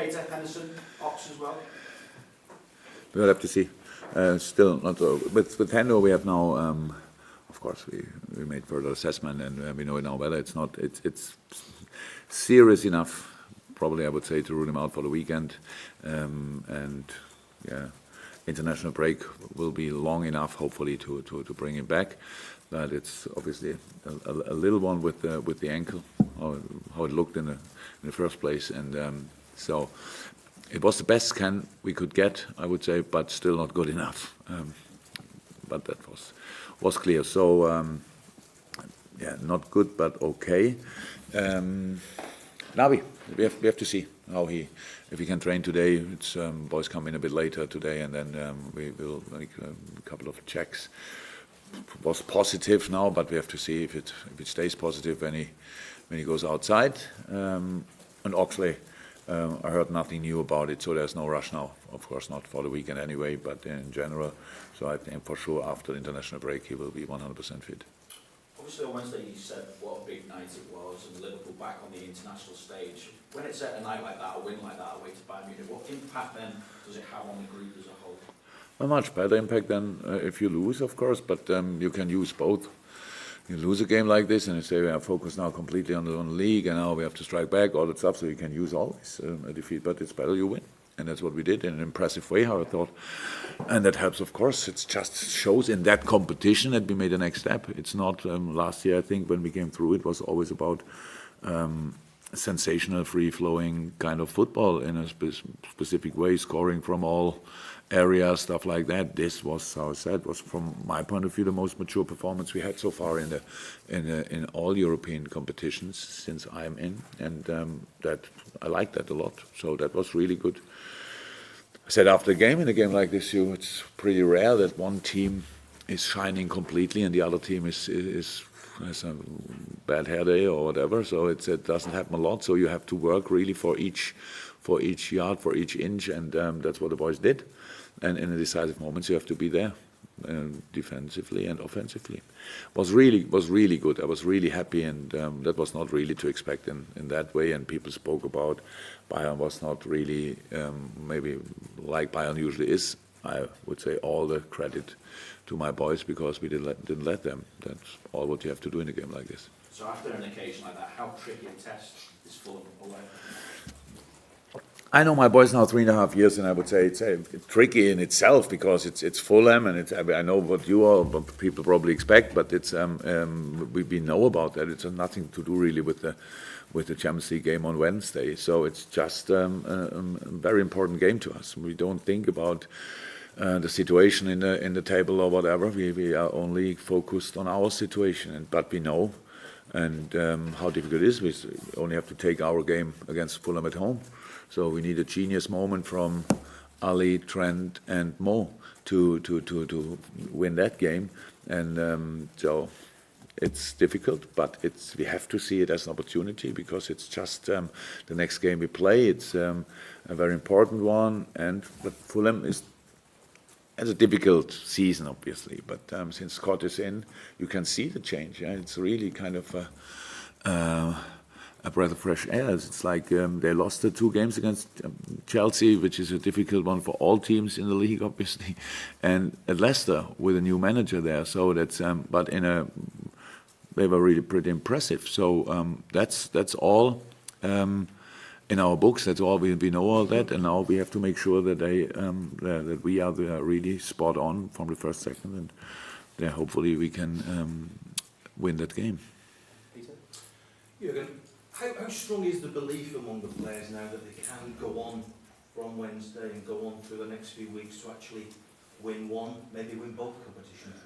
Peter Henderson option as well? We'll have to see. Still not. With Hendo, we have now. Of course, we made further assessment, and we know now whether it's serious enough. Probably, I would say, to rule him out for the weekend, and yeah, international break will be long enough, hopefully, to bring him back. But it's obviously a little one with the ankle, how it looked in the first place, and so. It was the best scan we could get, I would say, but still not good enough. But that was clear. So yeah, not good, but okay. Now we have to see how if he can train today. It's boys come in a bit later today, and then we will make a couple of checks. It was positive now, but we have to see if it stays positive when he goes outside. And Oxley. I heard nothing new about it, so there's no rush now. Of course, not for the weekend anyway, but in general. So I think for sure after the international break he will be 100% fit. Obviously on Wednesday you said what a big night it was, and Liverpool back on the international stage. When it's at a night like that, a win like that away to Bayern Munich, what impact then does it have on the group as a whole? A much better impact than if you lose, of course, but you can use both. You lose a game like this and you say we are focused now completely on the league and now we have to strike back, all that stuff, so you can use always a defeat, but it's better you win. And that's what we did in an impressive way, how I thought. And that helps, of course. It just shows in that competition that we made the next step. It's not last year, I think, when we came through, it was always about sensational, free-flowing kind of football in a specific way, scoring from all areas, stuff like that. This was, how I said, was from my point of view the most mature performance we had so far in all European competitions since I'm in, and that I like that a lot. So that was really good. I said after the game, in a game like this, it's pretty rare that one team is shining completely and the other team has a bad hair day or whatever. So it doesn't happen a lot. So you have to work really for each yard, for each inch, and that's what the boys did. And in the decisive moments, you have to be there, defensively and offensively. Was really good. I was really happy, and that was not really to expect in that way. And people spoke about Bayern was not really maybe like Bayern usually is. I would say all the credit to my boys because we didn't let them. That's all what you have to do in a game like this. So after an occasion like that, how tricky a test is Fulham away? I know my boys now 3.5 years, and I would say it's tricky in itself because it's Fulham, and I know what you all people probably expect, but it's we know about that. It's nothing to do really with the Champions League game on Wednesday. So it's just a very important game to us. We don't think about the situation in the table or whatever. We are only focused on our situation, but we know and how difficult it is. We only have to take our game against Fulham at home. So we need a genius moment from Ali, Trent, and Mo to win that game, and so it's difficult, but we have to see it as an opportunity because it's just the next game we play. It's a very important one, but Fulham has a difficult season, obviously. But since Scott is in, you can see the change. Yeah? It's really kind of a breath of fresh air. It's like they lost the 2 games against Chelsea, which is a difficult one for all teams in the league, obviously, and at Leicester with a new manager there. So that's but they were really pretty impressive. So that's all in our books. That's all we know all that, and now we have to make sure that that we are really spot on from the first second, and hopefully we can win that game. Peter? Jurgun, how strong is the belief among the players now that they can go on from Wednesday and go on through the next few weeks to actually win one, maybe win both competitions?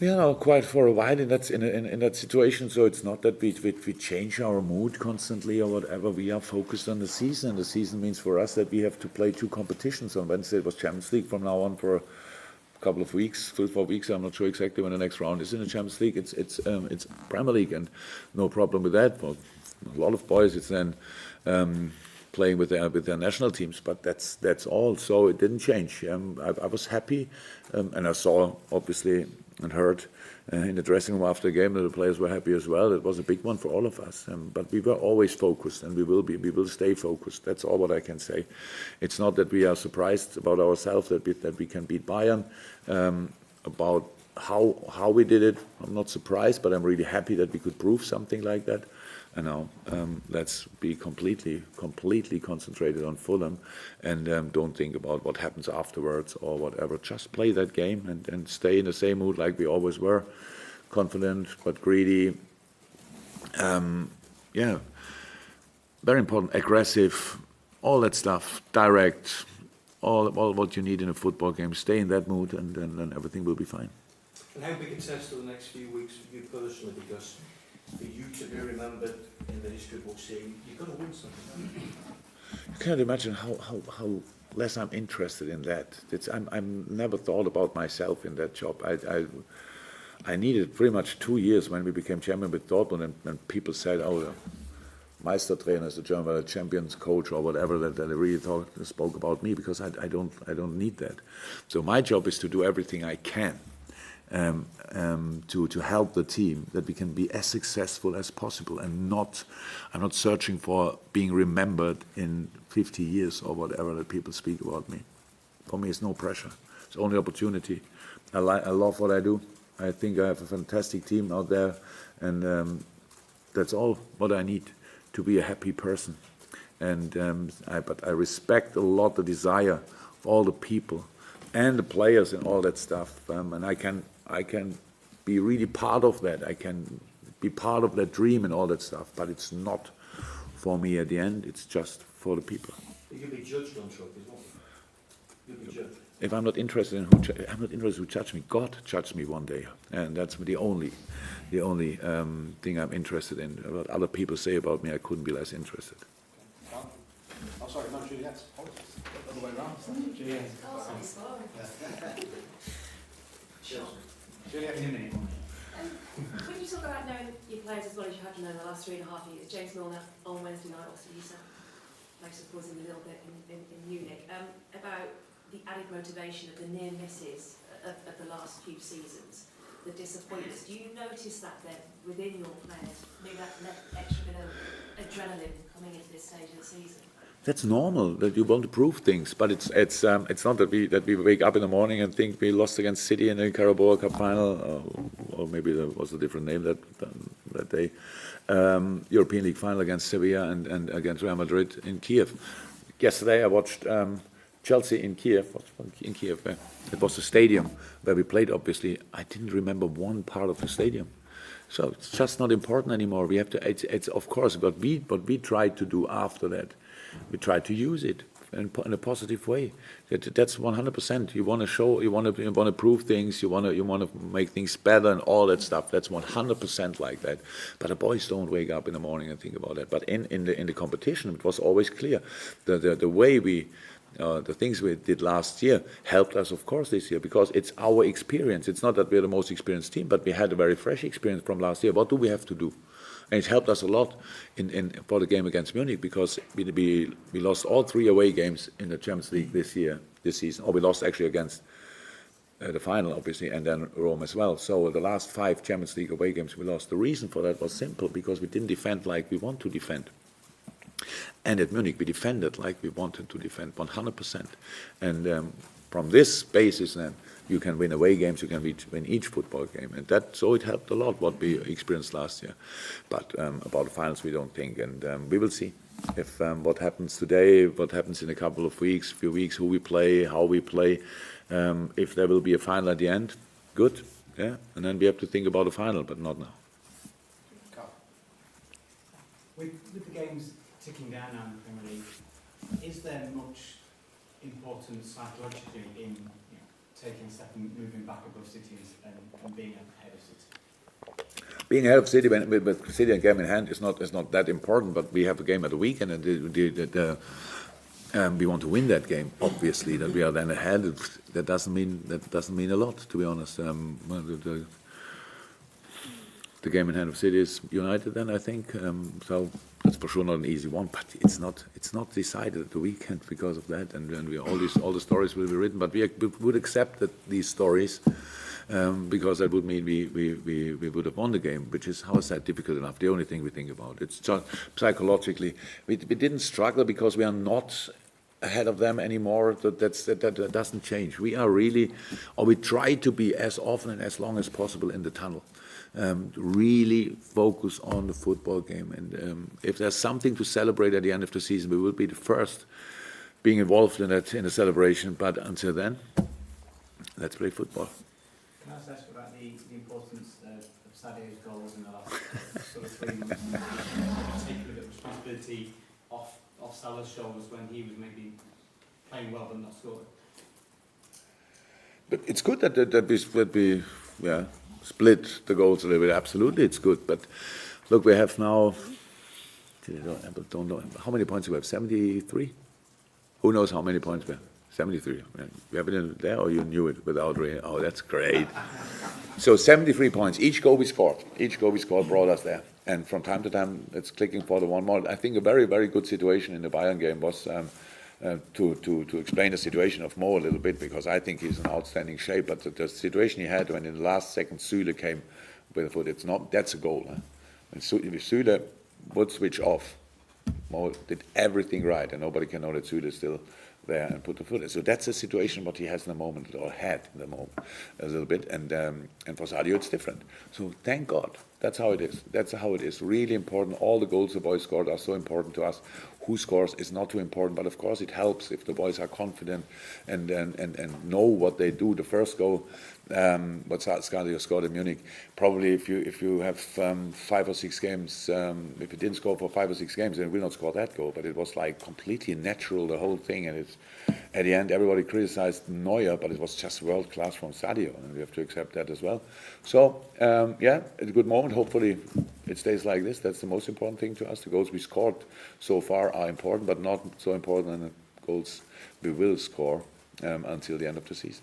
We are now quite for a while in that situation, so it's not that we change our mood constantly or whatever. We are focused on the season, and the season means for us that we have to play 2 competitions. On Wednesday it was Champions League. From now on for a couple of weeks, 4 weeks, I'm not sure exactly when the next round is in the Champions League. It's Premier League, and no problem with that. For a lot of boys, it's then playing with their national teams, but that's all. So it didn't change. I was happy, and I saw obviously and heard in the dressing room after the game that the players were happy as well. It was a big one for all of us. But we were always focused, and we will stay focused. That's all what I can say. It's not that we are surprised about ourselves that we can beat Bayern. About how we did it, I'm not surprised, but I'm really happy that we could prove something like that. And now let's be completely concentrated on Fulham, and don't think about what happens afterwards or whatever. Just play that game and stay in the same mood like we always were, confident but greedy. Yeah, very important, aggressive, all that stuff, direct, all what you need in a football game. Stay in that mood, and then everything will be fine. And how big a test are the next few weeks for you personally? Because for you to be remembered in the history books here, you've got to win something. You can't imagine how less I'm interested in that. I'm never thought about myself in that job. I needed pretty much 2 years when we became champion with Dortmund, and people said, oh, the Meistertrainer is the German champions coach or whatever, that they really spoke about me, because I don't need that. So my job is to do everything I can to help the team, that we can be as successful as possible, and I'm not searching for being remembered in 50 years or whatever that people speak about me. For me, it's no pressure. It's only opportunity. I love what I do. I think I have a fantastic team out there, and that's all what I need to be a happy person. And but I respect a lot the desire of all the people and the players and all that stuff, and I can be really part of that. I can be part of that dream and all that stuff, but it's not for me at the end. It's just for the people. You'll be judged on trophies, won't you? You'll be judged. If I'm not interested in I'm not interested who judge me. God judged me one day, and that's the only thing I'm interested in. What other people say about me, I couldn't be less interested. Oh, sorry, no, Juliet's. Apologies. The other way around. Juliet. Oh, sorry. Juliet, in a minute. When you talk about knowing your players as well as you have to know in the last 3.5 years, James Milner on Wednesday night, obviously you said, makes us pausing a little bit in Munich, about the added motivation of the near misses of the last few seasons, the disappointments. Do you notice that then within your players, maybe that extra bit of adrenaline coming into this stage of the season? That's normal, that you want to prove things, but it's not that we wake up in the morning and think we lost against City in the Carabao Cup final, or maybe there was a different name that day. European League final against Sevilla and against Real Madrid in Kiev. Yesterday I watched Chelsea in Kiev. It was the stadium where we played. Obviously, I didn't remember one part of the stadium. So it's just not important anymore. We have to. It's of course what we tried to do after that. We tried to use it in a positive way. That's 100%. You want to show. You want to prove things. You want to make things better and all that stuff. That's 100% like that. But the boys don't wake up in the morning and think about that. But in the competition, it was always clear. The way the things we did last year helped us, of course, this year, because it's our experience. It's not that we're the most experienced team, but we had a very fresh experience from last year. What do we have to do? And it helped us a lot for the game against Munich, because we lost all 3 away games in the Champions League this season. Or we lost actually against the final, obviously, and then Rome as well. So the last 5 Champions League away games we lost. The reason for that was simple, because we didn't defend like we want to defend. And at Munich, we defended like we wanted to defend, 100%. And from this basis, then, you can win away games, you can win each football game. And so it helped a lot, what we experienced last year. But about the finals, we don't think. And we will see if what happens today, what happens in a couple of weeks, few weeks, who we play, how we play. If there will be a final at the end, good. Yeah. And then we have to think about a final, but not now. With the games ticking down now in the Premier League, is there much importance psychologically in taking a step and moving back above City and being ahead of City? Being ahead of City with City and game in hand is not that important, but we have a game at the weekend, and we want to win that game. Obviously, that we are then ahead. That doesn't mean a lot, to be honest. The game in hand of City is United, then I think. So that's for sure not an easy one, but it's not decided at the weekend because of that. And all the stories will be written, but we would accept that these stories because that would mean we would have won the game, which is, how is that difficult enough? The only thing we think about. It's just psychologically. We didn't struggle because we are not ahead of them anymore. That doesn't change. We are really, or we try to be as often and as long as possible in the tunnel. Really focus on the football game. And if there's something to celebrate at the end of the season, we will be the first being involved in the celebration. But until then, let's play football. Can I also ask about the importance of Sadio's goals in the last sort of 3 months? Taking a bit of responsibility off Salah's shoulders when he was maybe playing well but not scoring. But it's good that we split the goals a little bit. Absolutely, it's good. But look, we have now, I don't know, how many points do we have? 73? Who knows how many points we have? 73. You have it in there, or you knew it without reading? Oh, that's great. So 73 points. Each goal we scored brought us there. And from time to time, it's clicking for the one more. I think a very, very good situation in the Bayern game was to explain the situation of Mo a little bit, because I think he's in outstanding shape. But the situation he had when in the last second Süle came with the foot, that's a goal. Huh? And if Süle would switch off, Mo did everything right, and nobody can know that Süle is still there and put the foot in. So that's a situation what he has in the moment, or had in the moment, a little bit. And for Sadio, it's different. So thank God. That's how it is. That's how it is. Really important. All the goals the boys scored are so important to us. Who scores is not too important, but of course it helps if the boys are confident and know what they do. The first goal, what Sadio scored in Munich, probably if you have 5 or 6 games, if you didn't score for 5 or 6 games, then you will not score that goal. But it was like completely natural, the whole thing, and it's at the end everybody criticized Neuer, but it was just world class from Sadio, and we have to accept that as well. So it's a good moment. Hopefully it stays like this. That's the most important thing to us. The goals we scored so far are important, but not so important than the goals we will score until the end of the season.